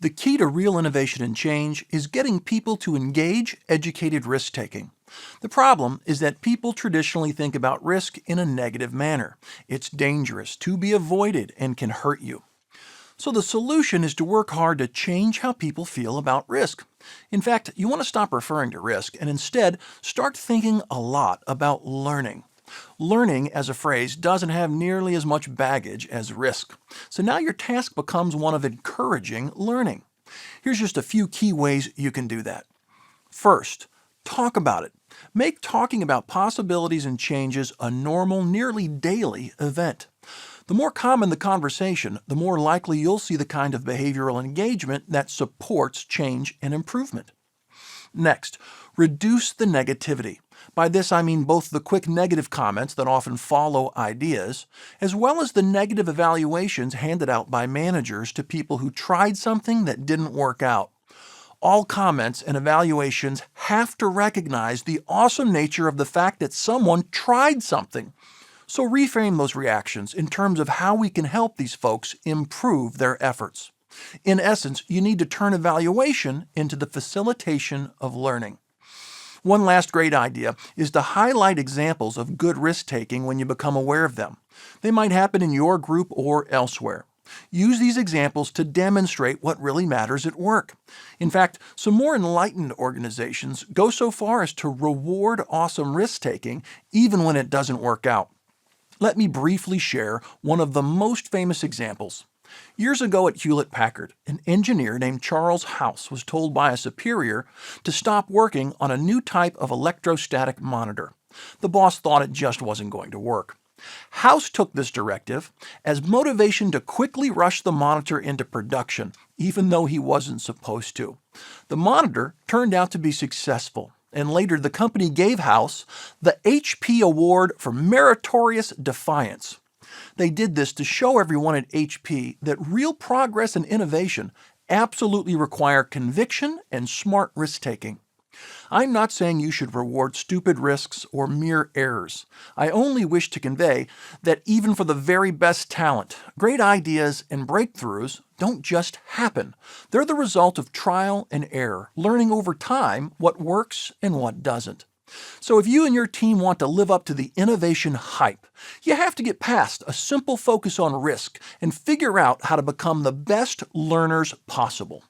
The key to real innovation and change is getting people to engage educated risk-taking. The problem is that people traditionally think about risk in a negative manner. It's dangerous, to be avoided, and can hurt you. So the solution is to work hard to change how people feel about risk. In fact, you want to stop referring to risk and instead start thinking a lot about learning. Learning as a phrase doesn't have nearly as much baggage as risk. So now your task becomes one of encouraging learning. Here's just a few key ways you can do that. First, talk about it. Make talking about possibilities and changes a normal, nearly daily event. The more common the conversation, the more likely you'll see the kind of behavioral engagement that supports change and improvement. Next, reduce the negativity. By this I mean both the quick negative comments that often follow ideas, as well as the negative evaluations handed out by managers to people who tried something that didn't work out. All comments and evaluations have to recognize the awesome nature of the fact that someone tried something. So reframe those reactions in terms of how we can help these folks improve their efforts. In essence, you need to turn evaluation into the facilitation of learning. One last great idea is to highlight examples of good risk-taking when you become aware of them. They might happen in your group or elsewhere. Use these examples to demonstrate what really matters at work. In fact, some more enlightened organizations go so far as to reward awesome risk-taking even when it doesn't work out. Let me briefly share one of the most famous examples. Years ago at Hewlett-Packard, an engineer named Charles House was told by a superior to stop working on a new type of electrostatic monitor. The boss thought it just wasn't going to work. House took this directive as motivation to quickly rush the monitor into production, even though he wasn't supposed to. The monitor turned out to be successful, and later the company gave House the HP Award for Meritorious Defiance. They did this to show everyone at HP that real progress and innovation absolutely require conviction and smart risk-taking. I'm not saying you should reward stupid risks or mere errors. I only wish to convey that even for the very best talent, great ideas and breakthroughs don't just happen. They're the result of trial and error, learning over time what works and what doesn't. So if you and your team want to live up to the innovation hype, you have to get past a simple focus on risk and figure out how to become the best learners possible.